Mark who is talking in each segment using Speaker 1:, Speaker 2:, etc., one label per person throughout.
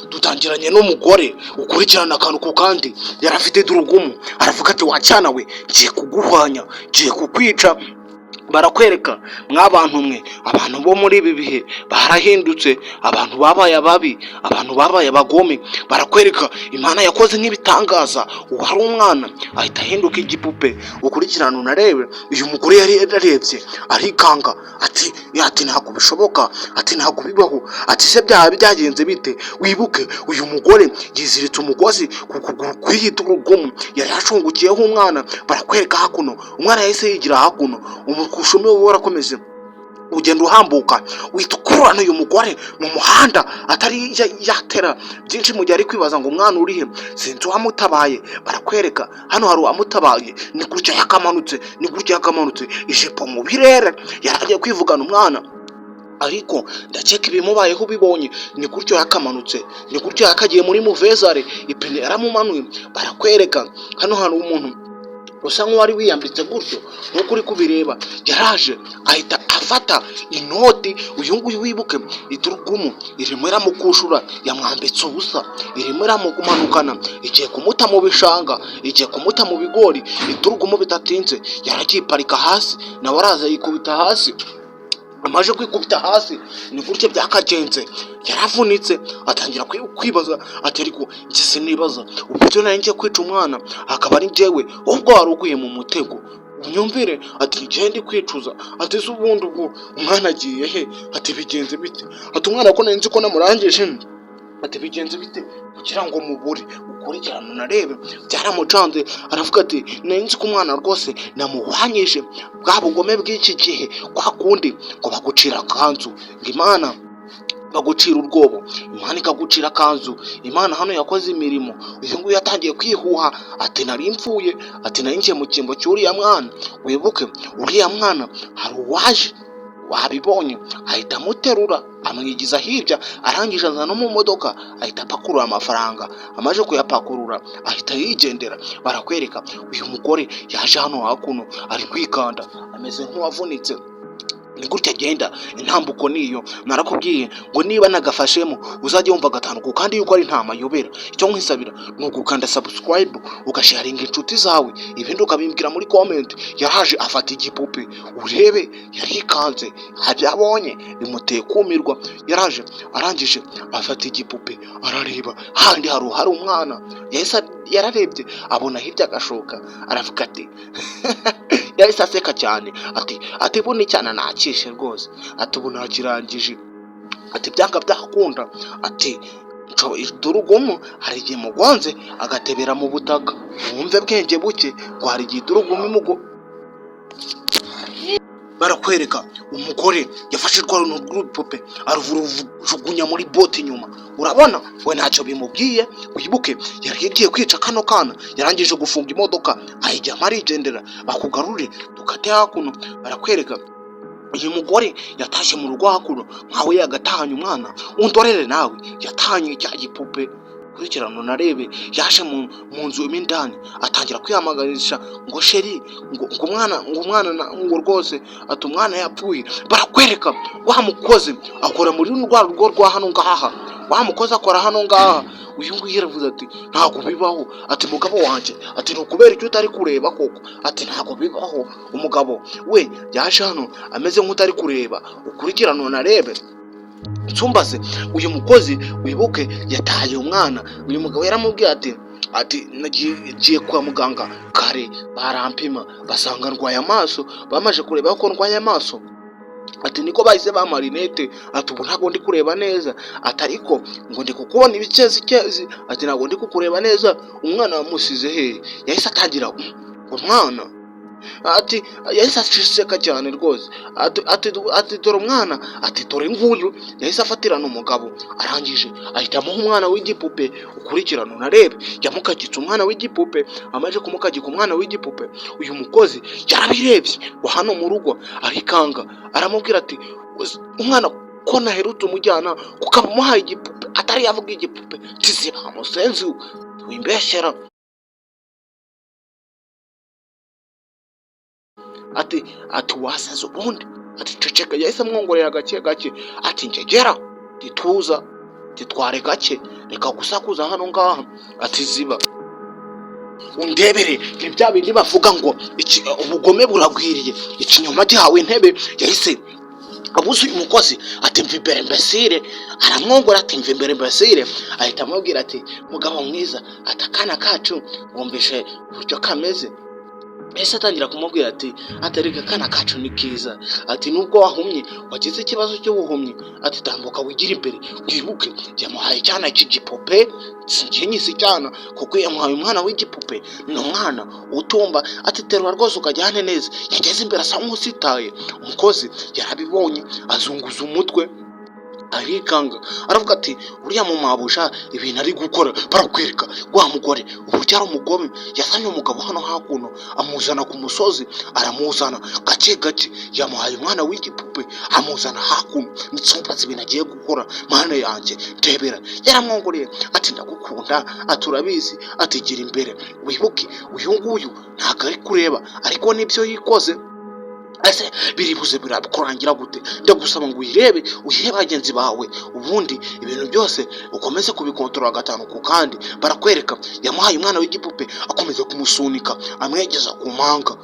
Speaker 1: dutangiranye n'umugore ukurikirana akantu ku kandi yari afite durugumu, aravuga ati wacyana we ngiye kuguhwanya, ngiye kukwica. Barakwereka mw'abantu mwe, abantu bo muri ibi bihe barahindutse, abantu babaye ababi, abantu babaye abagome. Barakwereka Imana yakoze nk'ibitangaza, uwari umwana ahita ahinduka igipupe. Ukurikirana unarebe, uyu mugore yari yararebye arikanga ati ntabwo bishoboka, ati ntabwo bibaho, ati se byaba byagenze bite? Wibuke uyu mugore yiziritse umugozi ku kuguru kw'ihita urugomo, yari yashungukiyeho umwana. Barakwereka hakuno umwana yahise yigira hakuno, umukushumi we warakomeze ugenda uhambuka, wita ukurana uyu mugore mu muhanda atari yatera byinshi mu gihe ari kwibaza ngo umwana urihe, sinzi uwamutabaye. Barakwereka hano hari uwamutabaye, ni gutya yakamanutse, ni gutya yakamanutse, ijipo mu birere, yaragiye kwivugana umwana. Ariko ndakeka ibimubayeho ubibonye, ni gutyo yakamanutse, ni gutyo yakagiye muri muvezare, ipine yaramumanuye. Barakwereka hano hari umuntu usa nk'uwari wiyambitse gutyo nk'uko uri kubireba, yaraje ahita afata inoti. Uyu nguyu wibuke iturugumu irimo iramukushura, yamwambitse ubusa, irimo iramumanukana, igiye kumuta mu bishanga, igiye kumuta mu bigori. Iturugumu bidatinze yaragiye iparika hasi, nawe araza yikubita hasi. Amaje kwikubita hasi ni gutya byakagenze, yaravunitse atangira kwibaza ati ariko njye sinibaza uburyo nari ngiye kwica umwana akaba ari njyewe, ubwo wari uguye mu mutego. Unyumvire ati njye ndi kwicuza, ati se ubundi ubwo umwana agiye he? Ati bigenze bite? Ati umwana ko nari nzi ko namurangije, ati bigenze bite kugira ngo mubure? Ukurikirana unarebe, byaramucanze aravuga ati nari nzi ko umwana rwose namuhwanyije, bwa bugome bw'iki gihe kwa kundi ngo bagucira akanzu, ngo Imana bagucira urwobo, Imana ikagucira akanzu. Imana hano yakoze imirimo. Uyu nguyu yatangiye kwihuha ati nari mfuye, ati nari ngiye mu cyimbo cy'uriya mwana. Wibuke uriya mwana hari uwaje wabibonye ahita amuterura amwigiza hirya, arangije aza no mu modoka ahita apakurura amafaranga. Amaje kuyapakurura ahita yigendera. Barakwereka uyu mugore yaje hano hakuno ari kwikanda ameze nk'uwavunitse, ni gutya agenda. Intambuko niyo narakubwiye ngo niba nagafashemo uzajye wumva gatanuko, kandi yuko ari nta mayobera. Icyo nkwisabira ni ugukanda subscribe, ugasharinga inshuti zawe, ibindi ukabimbwira muri comment. Yaraje afata igipupe, urebe yarikanze, abyabonye bimuteye kumirwa. Yaraje arangije afata igipupe arareba handi hari umwana, yararebye abona hirya agashoka, aravuga ati yahise aseka cyane ati buni cyane nakishe rwose, ati ubu nakirangije, ati byanga byakunda, ati durugumu hari igihe mugonze agatebera mu butaka. Wumve bwenge buke ngo hari igihe durugumu imugo. Barakwereka umugore yafashe rwano rw'ipupe aruvurujugunya muri bote inyuma. Urabona we ntacyo bimubwiye. Wibuke yagiye kwica kano kana, yarangije gufunga imodoka ayijya marigendera, bakugarure dukate hakuno. Barakwereka uyu mugore yatashye mu rugo hakuno nkawe yagatahanye umwana. Undorere nawe yatahanye cya gipupe. Kurikirana unarebe, yaje mu nzu y'indani atangira kwiyamagarisha ngo sheri, ngo umwana ngo rwose ati umwana yapfuye. Barakwereka wa mukozi akora muri rwa rugo rwa hano ngaha, wa mukozi akora hano ngaha. Uyu nguyu yaravuze ati ntabwo bibaho, ati mugabo wanje, ati nukubera icyo utari kureba koko, ati ntabwo bibaho. Umugabo we yaje hano ameze nk'utari kureba. Ukurikirana unarebe, nsumbaze uyu mukozi wibuke yataye umwana. Uyu mugabo yaramubwiye ati nagiye kwa muganga kare, barampima basanga ndwaye amaso, bamaje kureba ko ndwaye amaso, ati niko bahise bamarinete, ati ubu ntabwo ndi kureba neza, ati ariko ngo ndi kukubona ibikezi, ati ntabwo ndi kukureba neza. Umwana wamusize he? Yahise atangira umwana, ati yahise ashiseka cyane rwose, ati dore umwana, ati dore nguyu. Yahise afatirana umugabo, arangije ahita amuha umwana w'igipupe. Ukurikirana unarebe, yamukagitse umwana w'igipupe. Amaje kumukagika umwana w'igipupe, uyu mukozi yarabirebye wa hano mu rugo arikanga, aramubwira ati umwana ko naherutse umujyana kukamuhaye igipupe atari yavuga igipupe, tiziba musenzi wimbeshyera. Ati wasaze ubundi, ati ceceka. Yahise amwongorera gake gake, ati njegera tituza titware gake. reka gusakuza hano ngaha, ati ziba undebere. Ni bya bindi bavuga ngo ubugome buragwiriye, ikinyoma gihawe intebe. Yahise abuze uyu mukozi ati mva imbere mbesire, aramwongora ati mva imbere mbesire. Ahita amubwira ati mugabo mwiza, ati akana kacu wumvishe uburyo kameze. Ese atangira kumubwira ati atareka akana kacu ni kiza, ati nubwo wahumye wagize ikibazo cy'ubuhumyi, ati tambuka wigira imbere wibuke yamuhaye cyana cy'igipupe. Sinjye nyisi cyana kuko yamuhaye umwana w'igipupe, ni umwana utumba. Ati terura rwose ukajyane neza. Yageze imbere asa nk'usitaye, umukozi yarabibonye azunguza umutwe arikanga, aravuga ati uriya mu mabusha ibintu ari gukora barakwereka wa mugore uburyo ari umugome. Yazanye umugabo hano hakuno amuzana ku musozi, aramuzana gake gake, yamuhaye umwana w'igipupe amuzana hakuno. Nitsumbaza ibintu agiye gukora, mana yanjye ndebera. Yaramwongoreye ati ndagukunda, ati urabizi, ati gira imbere wibuke uyu nguyu ntabwo ari kureba ariko nibyo yikoze. Ese biribuze birakurangira gute? Ndagusaba ngo uyirebe bagenzi bawe, ubundi ibintu byose ukomeze kubikontorora gatanu ku kandi. Barakwereka yamuhaye umwana w'igipupe akomeza kumusunika amwegeza ku manga,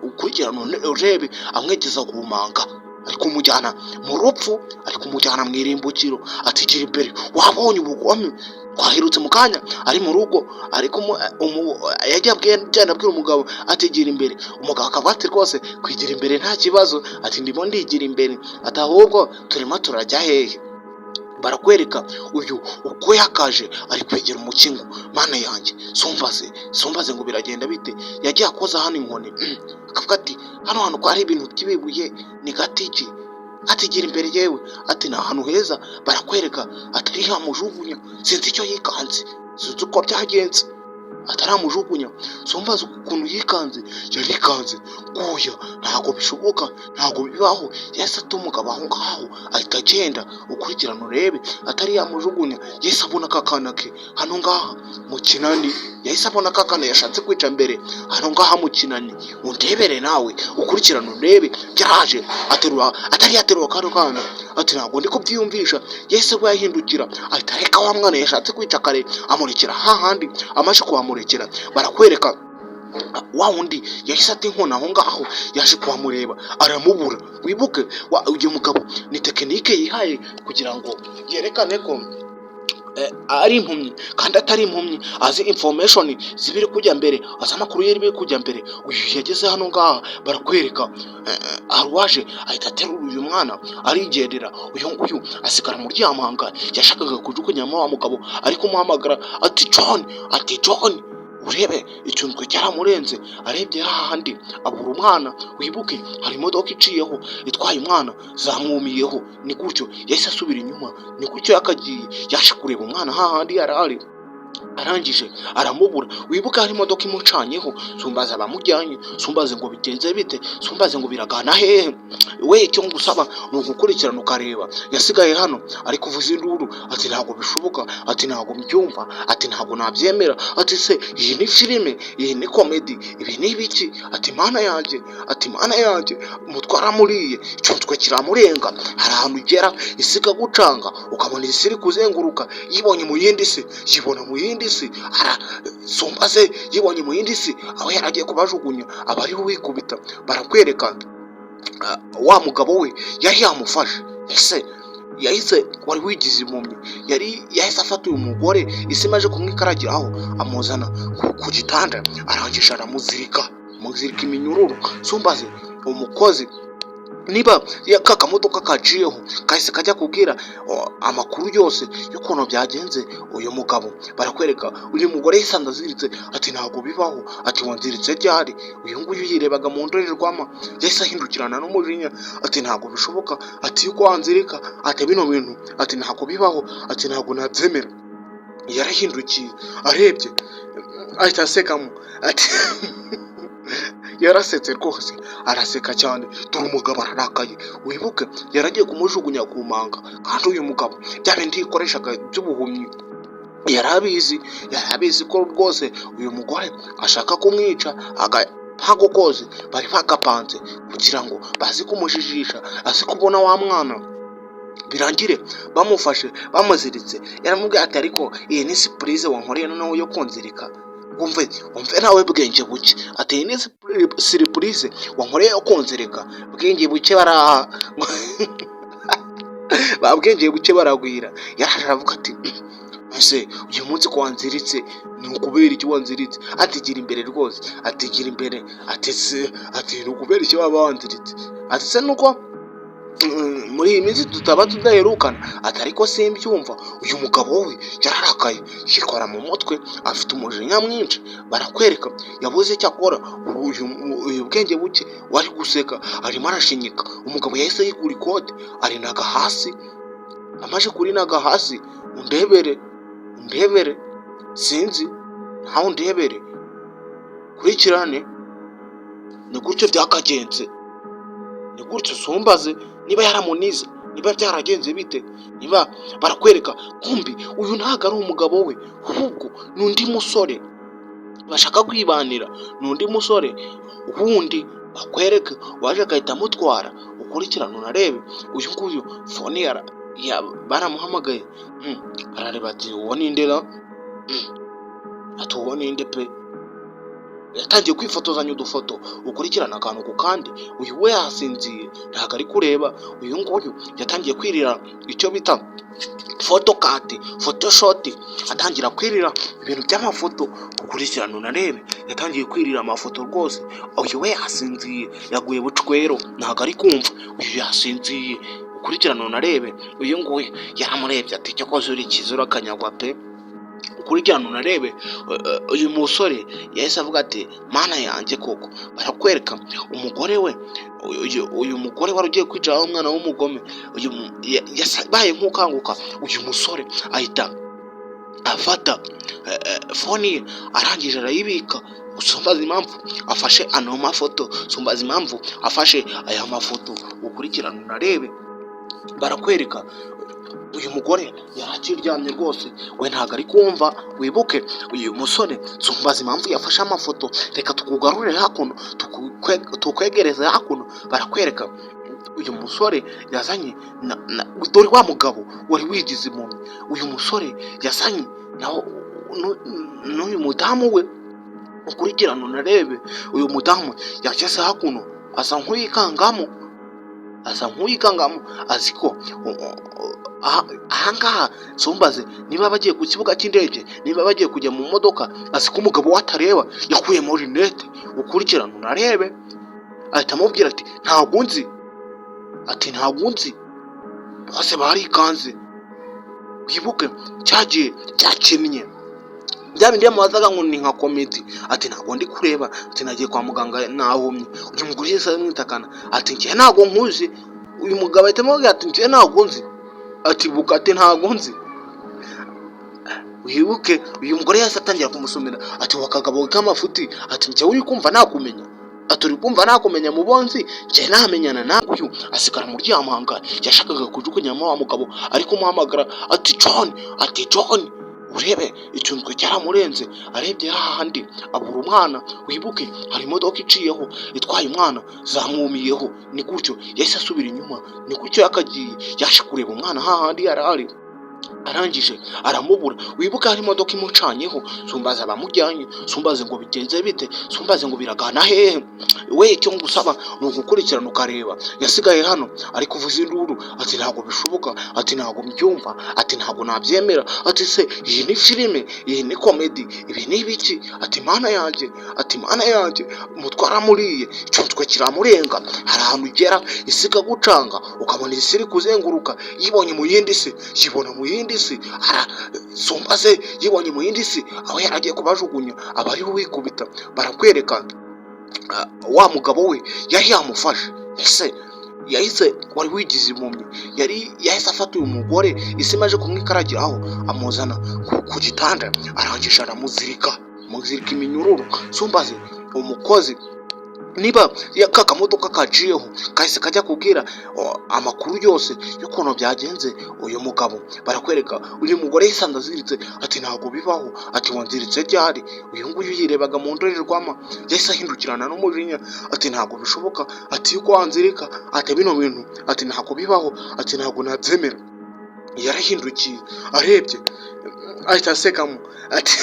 Speaker 1: ukurikirana urebe amwegeza ku manga, ari kumujyana mu rupfu, ari kumujyana mu irimbukiro. Ati gira imbere, wabonye ubugome twahirutse mu kanya ari mu rugo, ariko yagiye abwira umugabo ati gira imbere. Umugabo akavuga ati rwose kwigira imbere nta kibazo, ati ndimo ndigira imbere, ati ahubwo turimo turajya hehe. Barakwereka uyu uko yakaje ari kwegera umukingo, mana yanjye sumbaze ngo biragenda bite. Yagiye akoza hano inkoni, akavuga ati hano ko hari ibintu by'ibibuye ni gatiki, ati gira imbere yewe, ati ni ahantu heza. Barakwereka atari hamujugunya, sinzi icyo yikanze, sinzi uko byagenze, ataramujugunya. Sumbaze ukuntu yikanze, yarikanze kuya, ntabwo bishoboka, ntabwo bibaho. Yahise atuma umugabo aho ngaho ahita agenda, ukurikirana urebe atari yamujugunya. Yahise abona akana ke hano ngaha mu kinani, yahise abona akana yashatse kwica mbere hano ngaha mu kinani. Undebere nawe ukurikirana urebe, byaraje aterura, atari yaterura kano kana, ati ntabwo ndi kubyiyumvisha. Yahise we yahindukira ahita areka wa mwana yashatse kwica kare, amurekera hahandi amaze kuhamurekera. Barakwereka wa wundi yahise ati inkona aho ngaho, yaje kuhamureba aramubura. Wibuke uyu mugabo ni tekinike yihaye kugira ngo yerekane ko ari impumyi kandi atari impumyi, azi information zibiri kujya mbere, azi amakuru yari kujya mbere. Uyu yageze hano ngaha, barakwereka arwaje ahita aterura uyu mwana arigendera. Uyu nguyu asigara mu ryamanga, yashakaga kujugunyamo wa mugabo ariko umuhamagara ati John urebe icyunzwe cyaramurenze. Arebye hahandi abura umwana. Wibuke hari imodoka iciyeho itwaye umwana zamwumiyeho, ni gutyo yahise asubira inyuma, ni gutyo yakagiye yaje kureba umwana hahandi yarari, arangije aramubura. Wibuke hari imodoka imucanyeho, sumbaze abamujyanye, sumbaze ngo bigenze bite, sumbaze ngo biragana hehe. We icyo ngusaba ni ugukurikirana ukareba. Yasigaye hano ari kuvuza induru, ati ntabwo bishoboka, ati ntabwo mbyumva, ati ntabwo nabyemera, ati se iyi ni filime, iyi ni komedi, ibi ni ibiki? Ati mana yanjye, umutwara muriye, icyunzwe kiramurenga. Hari ahantu ugera isiga gucanga, ukabona isi iri kuzenguruka, yibonye mu yindi si, yibona mu yindi si, sumbaze yibonye mu yindi si, aho yaragiye kubajugunya aba ariho wikubita. Barakwereka wa mugabo we yari yamufashe. Ese yahise wari wigize impumyi, yahise afata uyu mugore, isi imaze kumwikaragiraho amuzana ku gitanda, arangije aramuzirika iminyururu. Sumbaze umukozi niba kakamodoka kaciyeho kahise kajya kubwira amakuru yose y'ukuntu byagenze uyu mugabo. Barakwereka uyu mugore yisanda aziritse, ati ntabwo bibaho, ati wanziritse ryari? Uyu nguyu yirebaga mu ndorerwamo, yahise ahindukirana n'umujinya, ati ntabwo bishoboka, ati yuko wanzirika, ati bino bintu, ati ntabwo bibaho, ati ntabwo nabyemera. Yarahindukiye arebye ahita asekamo, ati yarasetse rwose, araseka cyane. Dore umugabo ararakaye. Wibuke yaragiye kumujugunya ku manga, kandi uyu mugabo bya bindi yikoreshaga by'ubuhumyi yarabizi ko rwose uyu mugore ashaka kumwica. Ntago koze bari bagapanze kugira ngo bazi kumujijisha, azi kubona wa mwana birangire bamufashe bamuziritse. Yaramubwiye ati ariko iyi ni surprise wankoreye noneho yo kunzirika, wumve nawe bwenge buke. Ati iyi ni surprise wankoreye yo kunzirika, bwenge buke baraha babwengeye buke baragwira. Yaraje aravuga ati ese uyu munsi ko wanziritse ni ukubera iki wanziritse? Ati gira imbere rwose, ati gira imbere, ati ni ukubera iki waba wanziritse? Ati se nuko muri iyi minsi tutaba tudaherukana? Ati ariko simbyumva. Uyu mugabo we yararakaye yikora mu mutwe, afite umujinya mwinshi. Barakwereka yabuze icyo akora. Uyu bwenge buke wari guseka arimo arashinyika. Umugabo yahise yikura ikote arinaga hasi. Amaje kurinaga hasi, undebere sinzi ntawe undebere kurikirane. Ni gutyo byakagenze, ni gutyo sumbaze niba yaramunize, niba byaragenze bite, niba barakwereka kumbi uyu ntago ari umugabo we, ahubwo n'undi musore bashaka kwibanira, n'undi musore wundi bakwereka waje agahita amutwara. Ukurikirane unarebe uyu nguyu fone baramuhamagaye, arareba ati uwo ninde ra? Ati uwo ninde pe? Yatangiye kwifotozanya udufoto. Ukurikirana akantu ku kandi. Uyu we yasinziye ntabwo ari kureba. Uyu nguyu yatangiye kwirira icyo bita photocard, photoshot, atangira kwirira ibintu by'amafoto. Ukurikirana unarebe yatangiye kwirira amafoto rwose. Uyu we yasinziye yaguye bucwero ntabwo ari kumva. Uyu yasinziye. Ukurikirana unarebe uyu nguyu yaramurebye ati cyo koze uri kizura akanyagwa pe. Ukurikirana unarebe uyu musore yahise avuga ati mana yanjye koko. Barakwereka umugore we, uyu mugore wari ugiye kwicara umwana w'umugome, yabaye nk'ukanguka. Uyu musore ahita afata fone ye arangije arayibika. Sumbaza impamvu afashe ano mafoto, sumbaza impamvu afashe aya mafoto. Ukurikirana unarebe barakwereka uyu mugore yarakiryamye rwose, we ntabwo ari kumva. Wibuke uyu musore sumbaza impamvu yafashe amafoto. Reka tukugarurire hakuno, tukwegereze hakuno. Barakwereka uyu musore yazanye dore wa mugabo wari wigize impumyi. Uyu musore yazanye n'uyu mudamu we. Ukurikirana unarebe uyu mudamu yageze hakuno asa nk'uyikangamo, aziko ahangaha sumbaze niba bagiye ku kibuga cy'indege, niba bagiye kujya mu modoka, aziko umugabo watareba yakuye muri rinete. Ukurikirana unarebe ahita amubwira ati ntabwo nzi, bose barikanze. Wibuke cyagiye cyakinnye bya bindi yamubazaga ngo ni nka komedi. Ati ntabwo ndi kureba, ati nagiye kwa muganga nahumye. Uyu mugore yese amwitakana ati njye ntabwo nkuzi. Uyu mugabo ahita amubwira ati njye ntabwo nzi, ati buka ati ntabwo nzi. Wibuke uyu mugore yese atangira kumusomera ati wakagabo k'amafuti, ati njye uri kumva nakumenya, ati uri kumva nakumenya mubonzi, njye namenyana nawe. Uyu asigara muri yamahanga yashakaga kujugunyamo wa mugabo ariko muhamagara ati John urebe icyunzwe cyaramurenze. Arebye hahandi abura umwana. Wibuke hari imodoka iciyeho itwaye umwana zamwumiyeho. Ni gutyo yahise asubira inyuma, ni gutyo yakagiye yaje kureba umwana hahandi yarari. Arangije aramubura. Wibuka hari imodoka imucanyeho. Sumbaze abamujyanye, sumbaze ngo bigenze bite, sumbaze ngo biragana hehe. We icyo ngusaba ni ugukurikirana ukareba. Yasigaye hano ari kuvuza induru ati ntabwo bishoboka, ati ntabwo mbyumva, ati ntabwo nabyemera. Ati se iyi ni filime, iyi ni komedi, ibi ni ibiki? Ati mana yanjye, umutwara muriye icyunzwe kiramurenga. Hari ahantu ugera isi ikagucanga ukabona isi iri kuzenguruka, yibonye mu yindi si, yibona mu yindi si. Sumbaze yibonye mu yindi si aho yaragiye kubajugunya aba ari wikubita. Barakwereka wa mugabo we yari yamufashe. Ese yahise wari wigize impumyi, yahise afata uyu mugore isi imaze kumwikaragiraho amuzana ku gitanda, arangije aramuzirika iminyururu. Sumbaze umukozi niba ka kamodoka kaciyeho kahise kajya kubwira amakuru yose y'ukuntu byagenze uyu mugabo, barakwereka uyu mugore yisanze aziritse, ati ntabwo bibaho, ati wanziritse ryari? Uyu nguyu yirebaga mu ndorerwamo yahise ahindukirana n'umujinya, ati ntabwo bishoboka, ati yuko wanzirika, ati bino bintu, ati ntabwo bibaho, ati ntabwo nabyemera. Yarahindukiye arebye ahita asekamo, ati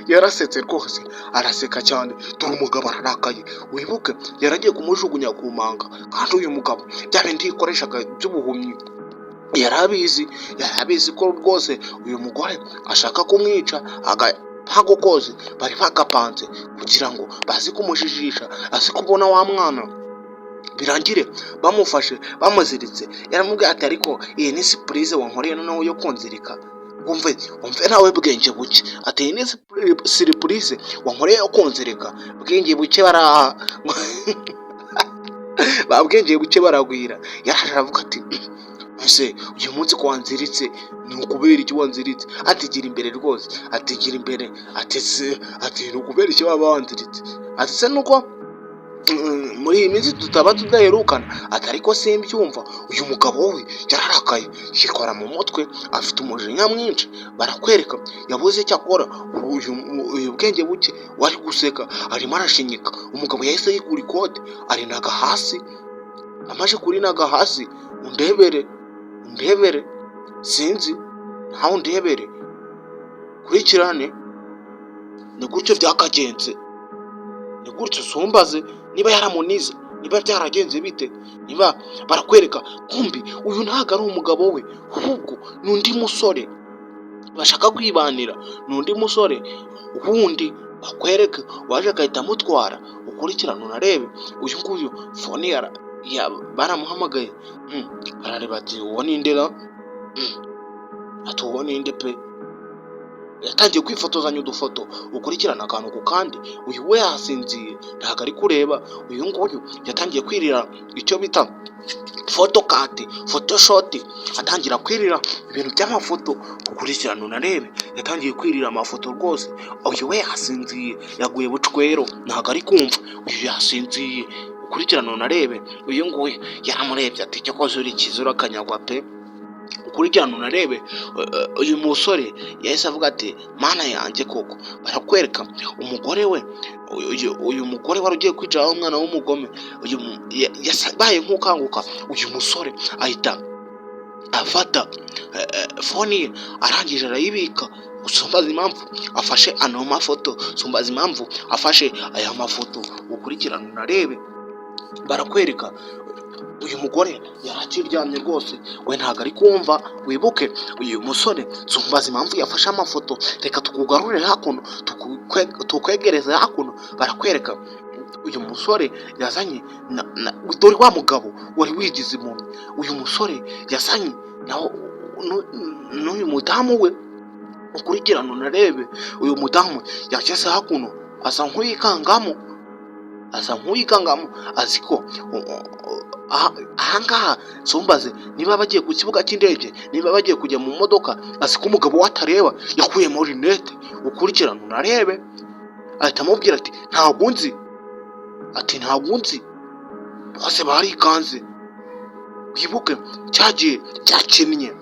Speaker 1: yarasetse rwose, araseka cyane, dore umugabo ararakaye. Wibuke yaragiye kumujugunya ku manga, kandi uyu mugabo bya bindi yikoreshaga by'ubuhumyi yari abizi ko rwose uyu mugore ashaka kumwica. Ntago koze bari bagapanze kugira ngo bazi kumujijisha, azi kubona wa mwana birangire bamufashe bamuziritse. Yaramubwiye ati ariko iyi ni surprise wankoreye noneho yo kunzirika, wumve nawe bwenge buke, ati iyi ni surprise wankoreye yo kunzirika, bwenge buke baraha babwenge buke baragwira. Yaraje aravuga ati ese uyu munsi ko wanziritse ni ukubera iki wanziritse? Ati gira imbere rwose, ati gira imbere, ati ni ukubera iki waba wanziritse? Ati se nuko muri iyi minsi tutaba tudaherukana? Ati ariko simbyumva. Uyu mugabo we yararakaye, yikora mu mutwe, afite umujinya mwinshi. Barakwereka yabuze icyo akora. Uyu bwenge buke wari guseka arimo arashinyika. Umugabo yahise yikura ikote arinaga hasi, amaje kurinaga hasi, undebere sinzi ntawe undebere, kurikirane. Ni gutyo byakagenze, ni gutyo sumbaze niba yaramunize, niba byaragenze bite, niba barakwereka kumbi uyu ntago ari umugabo we, ahubwo n'undi musore bashaka kwibanira, n'undi musore wundi bakwereka waje agahita amutwara. Ukurikirane unarebe uyu nguyu fone baramuhamagaye, arareba ati uwo ninde ra, ati uwo ninde pe. Yatangiye kwifotozanya udufoto, ukurikirana akantu ku kandi. Uyu we yasinziye ntabwo ari kureba. Uyu nguyu yatangiye kwirira icyo bita photoshop, atangira kwirira ibintu by'amafoto. Ukurikirana unarebe yatangiye kwirira amafoto rwose. Uyu we yasinziye, yaguye bucwero, ntabwo ari kumva. Uyu yasinziye, ukurikirana unarebe. Uyu nguyu yaramurebye ati cyo koze uri kizura akanyagwa pe. Ukurikirana unarebe uyu musore yahise avuga ati mana yanjye koko. Barakwereka umugore we, uyu mugore wari ugiye kwicara umwana w'umugome, yabaye nk'ukanguka. Uyu musore ahita afata fone ye, arangije arayibika. Sumbaza impamvu afashe ano mafoto, sumbaza impamvu afashe aya mafoto. Ukurikirana unarebe barakwereka uyu mugore yarakiryamye rwose, we ntabwo ari kumva. Wibuke uyu musore sumbaza impamvu yafashe amafoto. Reka tukugarure hakuno, tukwegereze hakuno. Barakwereka uyu musore yazanye dore wa mugabo wari wigize impumyi. Uyu musore yazanye n'uyu mudamu we. Ukurikirana unarebe uyu mudamu yageze hakuno asa nk'uyikangamo, azi ko ahangaha sumbaze niba bagiye ku kibuga cy'indege, niba bagiye kujya mu modoka, azi ko umugabo watareba yakuyemo rinete. Ukurikirana unarebe ahita amubwira ati ntabwo nzi, bose barikanze. Wibuke cyagiye cyakinnye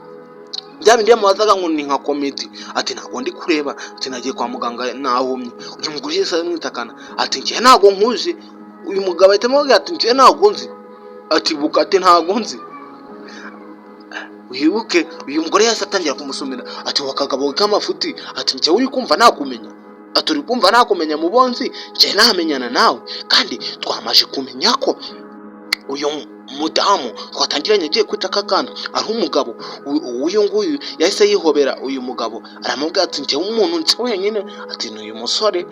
Speaker 1: bya bindi yamubazaga ngo ni nka komedi, ati ntabwo ndi kureba, ati nagiye kwa muganga nahumye. Uyu mugore yese amwitakana ati njye ntabwo nkuzi. Uyu mugabo ahita amubwira ati njye ntabwo nzi, ati buka, ati ntabwo nzi. Wibuke uyu mugore yese atangira kumusomera ati wakagabo k'amafuti, ati njye uri kumva nakumenya, ati uri kumva nakumenya mu bonzi, njye namenyana nawe, kandi twamaje kumenya ko uyu mudamu twatangiranye agiye kwita akakana ari umugabo. Uyu nguyu yahise yihobera uyu mugabo, aramubwira ati njye umuntu nzi wenyine, ati n'uyu musore,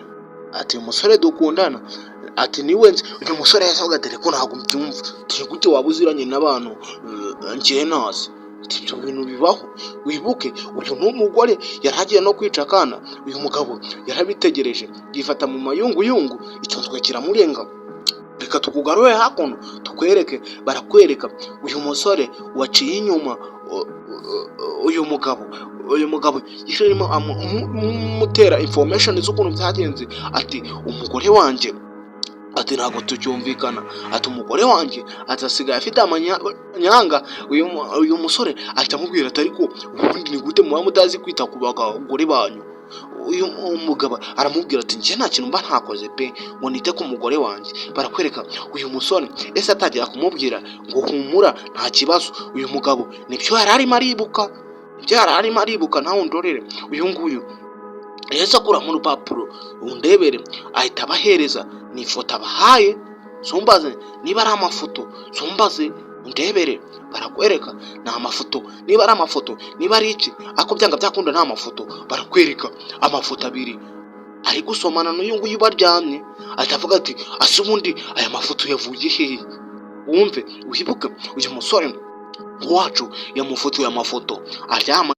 Speaker 1: ati uyu musore dukundana, ati niwe nzi. Uyu musore yahise avuga ati reko ntabwo mbyumva, ati gute waba uziranye n'abantu njye nazi, ati ibyo bintu bibaho. Wibuke uyu n'umugore yaragiye no kwica akana. Uyu mugabo yarabitegereje yifata mu mayunguyungu, icyonzwe kiramurenga. Reka tukugarure hakuno tukwereke. Barakwereka uyu musore waciye inyuma uyu mugabo yirimo amutera information z'ukuntu byagenze. Ati umugore wanjye ati ntabwo tucyumvikana, ati umugore wanjye atasigaye afite amanyanga. Uyu musore ahita amubwira ati ariko ubundi ni gute muba mutazi kwita ku bagore banyu? Uyu mugabo aramubwira ati njye nta kintu mba ntakoze pe ngo nite ku mugore wanjye. Barakwereka uyu musore ese atagira kumubwira ngo humura nta kibazo. Uyu mugabo nibyo yari arimo aribuka, nawe undorere. Uyu nguyu yahise akuramo urupapuro undebere, ahita abahereza ni ifoto abahaye, sumbaze niba ari amafoto, sumbaze undebere. Barakwereka ni amafoto, niba ari amafoto, niba ari iki, ako byanga byakunda nta mafoto. Barakwereka amafoto abiri ari gusomana n'uyu nguyu baryamye. Ahita avuga ati ase ubundi aya mafoto yavuye hehe? Wumve wibuke uyu musore wacu yamufotoye amafoto aryama